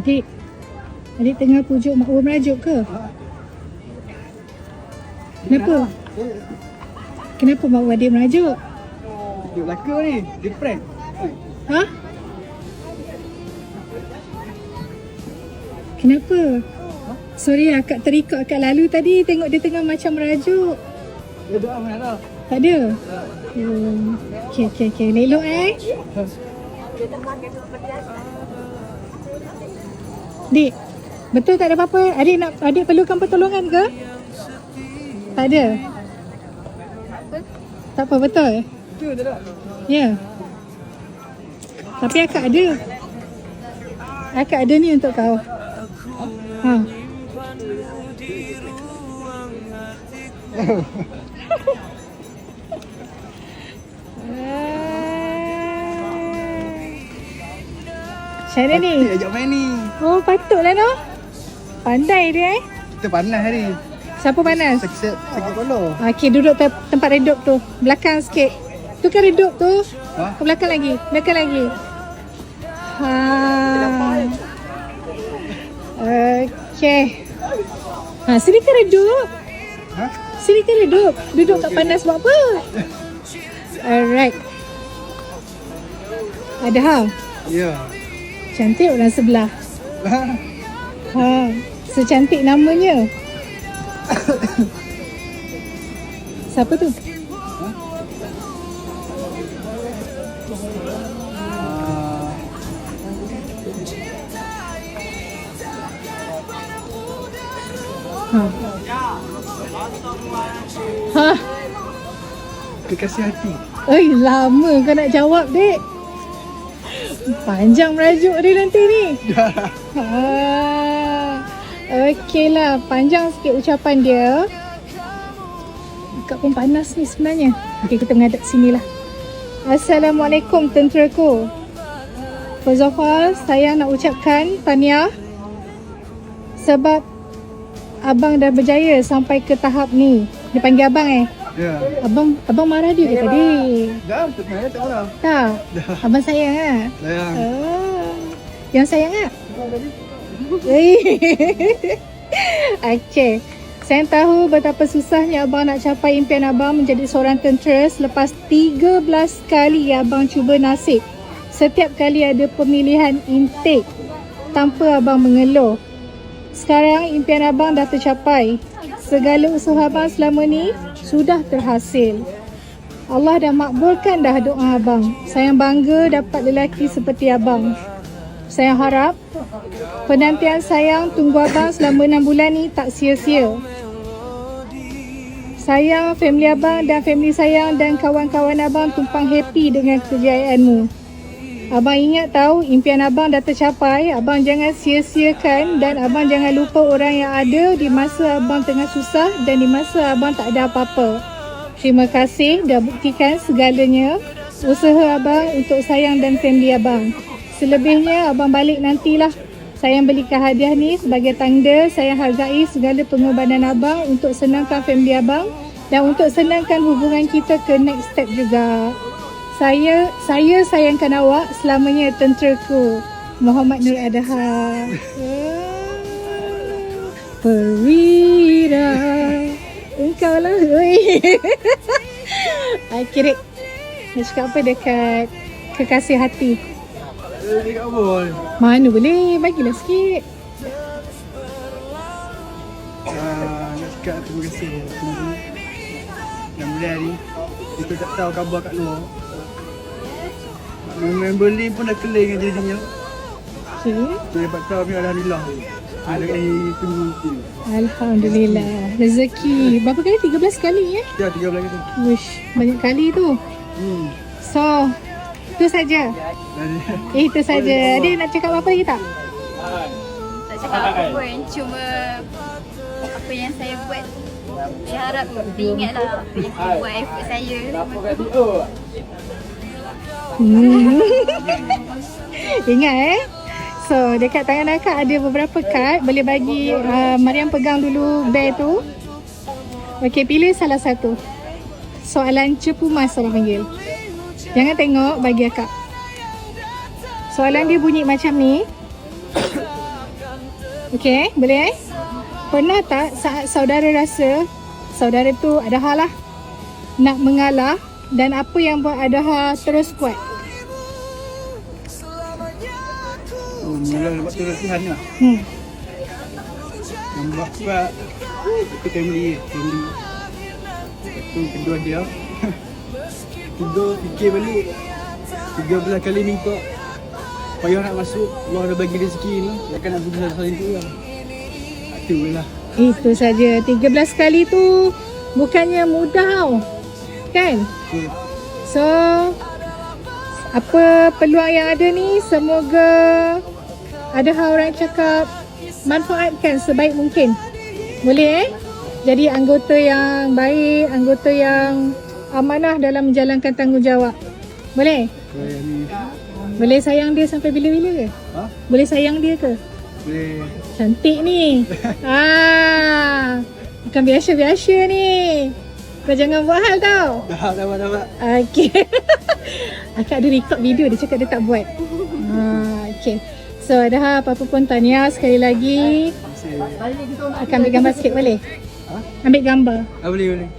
Adik, adik tengah pujuk makwa merajuk ke? Kenapa? Kenapa makwa adik merajuk? Dia belaka ni. Dia prank. Ha? Kenapa? Sorry, akak terikut akak lalu tadi tengok dia tengah macam merajuk. Dia doa mana dah. Tak ada? Okay. Elok Dik, betul tak ada apa-apa? Adik perlukan pertolongan ke? Tak ada? Tak apa, betul? Betul tak? Ya. Tapi akak ada. Akak ada ni untuk kau. Ha. Macam mana ni? Dia ajak main ni. Oh, patutlah no. Pandai dia Kita panas hari. Siapa panas? Sakit kolor. Okey, duduk tempat redup tu. Belakang sikit. Tu kan redup tu. Ha? Ke belakang lagi. Belakang lagi. Ha. Okey. Ha, sini kan redup. Ha? Sini kan redup. Duduk tak panas buat apa? Alright. Ada ha? Ya. Cantik orang sebelah. Ha. Secantik namanya. Siapa tu? Ha. Ha. Kekasih hati. Oi, lama kau nak jawab, Dek. Panjang merajuk dia nanti ni. Ha. Okey lah, panjang sikit ucapan dia. Dekat pun panas ni sebenarnya. Okey, kita menghadap sini lah. Assalamualaikum tenteraku. First of all, saya nak ucapkan tahniah sebab abang dah berjaya sampai ke tahap ni. Dia panggil abang Ya. Abang marah dia ke tadi? Dah, tak marah, tak marah. Tak? Abang sayang tak? Sayang. Yang sayang tak? Okay. Saya tahu betapa susahnya abang nak capai impian abang menjadi seorang tentera selepas 13 kali abang cuba nasib. Setiap kali ada pemilihan intake tanpa abang mengeluh. Sekarang impian abang dah tercapai. Segala usaha abang selama ni sudah terhasil. Allah dah makbulkan dah doa abang. Saya bangga dapat lelaki seperti abang. Saya harap penantian sayang tunggu abang selama 6 bulan ni tak sia-sia. Sayang family abang dan family sayang dan kawan-kawan abang tumpang happy dengan kejayaanmu. Abang ingat tahu impian abang dah tercapai. Abang jangan sia-siakan dan abang jangan lupa orang yang ada di masa abang tengah susah dan di masa abang tak ada apa-apa. Terima kasih dah buktikan segalanya usaha abang untuk sayang dan family abang. Selebihnya abang balik nantilah. Sayang belikan hadiah ni sebagai tanda sayang hargai segala pengorbanan abang untuk senangkan family abang dan untuk senangkan hubungan kita ke next step juga. Saya sayangkan awak selamanya tenteraku. Muhammad Nur Adha. Perwira. Engkau lah. Akhirnya nak cakap apa dekat kekasih hati? Dia kat bawah. Mana boleh, bagilah sikit. Nak cakap terima kasih. Dan bulan ni kita tak tahu khabar kat luar. Member Lim pun dah clear dengan dirinya. Okay. Saya dapat tahu ni alhamdulillah. Ada tunggu tu. Alhamdulillah. Rezeki. Berapa kali? 13 kali ya? Ya, 13 kali. Wish, banyak kali tu. So, itu saja. Itu saja. Adik nak cakap apa lagi tak? Tak cakap apa pun, cuma apa yang saya buat, saya harap diingatlah apa yang saya buat, effort saya. Ingat So dekat tangan akak ada beberapa kad. Boleh bagi Mariam pegang dulu bear tu. Okey, pilih salah satu. Soalan cepu mas orang panggil. Jangan tengok, bagi akak. Soalan dia bunyi macam ni. Okay, boleh Pernah tak saat saudara rasa saudara tu Adaha lah nak mengalah, dan apa yang buat Adaha terus kuat? Oh, mula lepas tu latihan lah. Yang bapak itu family. Itu kedua dia. Tiga fikir balik. 13 kali minta payah nak masuk. Allah dah bagi rezeki ni. Takkan nak berusaha soal itu lah. Itulah. Itu saja. 13 kali tu bukannya mudah tau. Kan? So, apa peluang yang ada ni, semoga Adaha orang cakap manfaatkan sebaik mungkin. Boleh jadi anggota yang baik, anggota yang amanah dalam menjalankan tanggungjawab. Boleh? Boleh sayang dia sampai bila-bila ke? Ha? Boleh sayang dia ke? Boleh. Cantik ni. Bukan biasa-biasa ni. Kau jangan buat hal tau. Dah. Okay. Akak ada record video, dia cakap dia tak buat. Okay. So, Adaha apa-apa pun tahniah sekali lagi. Akan ambil gambar sikit boleh? Ha? Ambil gambar. Boleh.